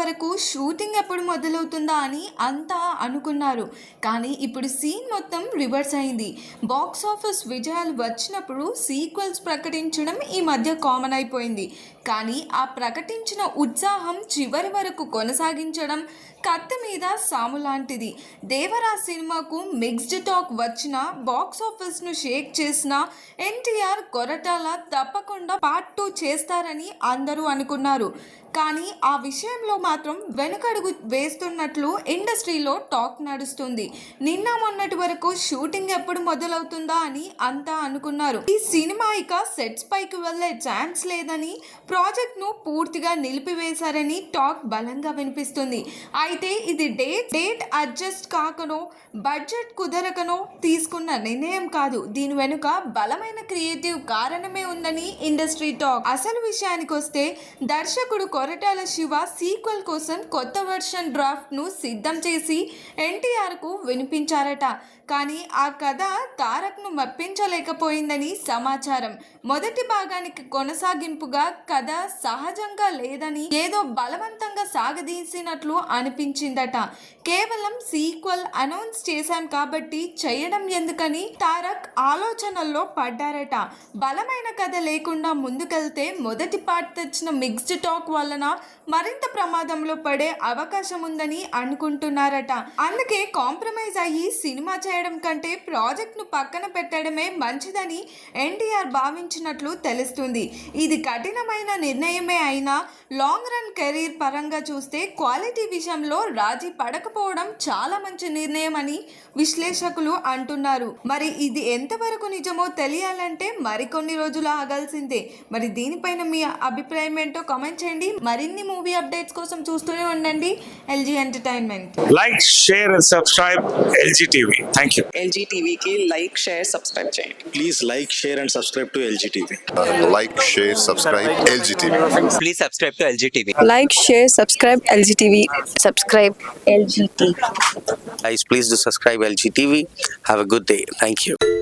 వరకు షూటింగ్ ఎప్పుడు మొదలవుతుందా అని అంతా అనుకున్నారు. కానీ ఇప్పుడు సీన్ మొత్తం రివర్స్ అయింది. బాక్స్ ఆఫీస్ విజయాలు వచ్చినప్పుడు సీక్వెల్స్ ప్రకటించడం ఈ మధ్య కామన్ అయిపోయింది. కానీ ఆ ప్రకటించిన ఉత్సాహం చివరి వరకు కొనసాగించడం కత్తి మీద సాము లాంటిది. దేవరా సినిమాకు మిక్స్డ్ టాక్ వచ్చిన బాక్స్ ఆఫీస్ను షేక్ చేసిన ఎన్టీఆర్ కొరటాల తప్పకుండా పార్ట్ 2 చేస్తారని అందరూ అనుకున్నారు. కానీ ఆ విషయంలో మాత్రం వెనుకడుగు వేస్తున్నట్లు ఇండస్ట్రీలో టాక్ నడుస్తుంది. నిన్న మొన్నటి వరకు షూటింగ్ ఎప్పుడు మొదలవుతుందా అని అంతా అనుకున్నారు. ఈ సినిమా ఇక సెట్స్ పైకి వెళ్లే ఛాన్స్ లేదని, ప్రాజెక్ట్ను పూర్తిగా నిలిపివేశారని టాక్ బలంగా వినిపిస్తుంది. అయితే ఇది డేట్ అడ్జస్ట్ కాకనో బడ్జెట్ కుదరకనో తీసుకున్న నిర్ణయం కాదు. దీని వెనుక బలమైన క్రియేటివ్ కారణమే ఉందని ఇండస్ట్రీ టాక్. అసలు విషయానికి వస్తే దర్శకుడు కొరటాల శివ సీక్వెల్ కోసం కొత్త వర్షన్ డ్రాఫ్ట్ను సిద్ధం చేసి ఎన్టీఆర్కు వినిపించారట. కానీ ఆ కథ తారక్ను మెప్పించలేకపోయిందని సమాచారం. మొదటి భాగానికి కొనసాగింపుగా కథ సహజంగా లేదని, ఏదో బలవంతంగా సాగదీసినట్లు అనిపించిందట. కేవలం సీక్వెల్ అనౌన్స్ చేశాం కాబట్టి చేయడం ఎందుకని తారక్ ఆలోచనల్లో పడ్డారట. బలమైన కథ లేకుండా ముందుకెళ్తే మొదటి పార్ట్ తెచ్చిన మిక్స్డ్ టాక్ వలన మరింత ప్రమాదంలో పడే అవకాశం ఉందని అనుకుంటున్నారట. అందుకే కాంప్రమైజ్ అయ్యి సినిమా చేయడం కంటే ప్రాజెక్ట్ను పక్కన పెట్టడమే మంచిదని ఎన్టీఆర్ భావించినట్లు తెలుస్తుంది. ఇది కఠినమైన నిర్ణయమే అయినా లాంగ్ రన్ కెరీర్ పరంగా చూస్తే క్వాలిటీ విషయంలో రాజీ పడకపోవడం చాలా మంచి నిర్ణయం అని విశ్లేషకులు అంటున్నారు. మరి ఇది ఎంతవరకు నిజమో తెలియాలంటే మరికొన్ని రోజులు ఆగాల్సిందే. మరి దీనిపైన మీ అభిప్రాయం ఏంటో కామెంట్ చేయండి. మరిన్ని మూవీ అప్డేట్స్ కోసం చూస్తూనే ఉండండి LG entertainment. Like, share and subscribe LG TV. Thank you. LG టీవీకి లైక్, షేర్, సబ్స్క్రైబ్ చేయండి. Please like, share and subscribe to LG TV. Like, share, subscribe LGTV. Please subscribe to LGTV. Like, share, subscribe LGTV. Subscribe LGTV. Guys, please do subscribe LGTV. Have a good day. Thank you.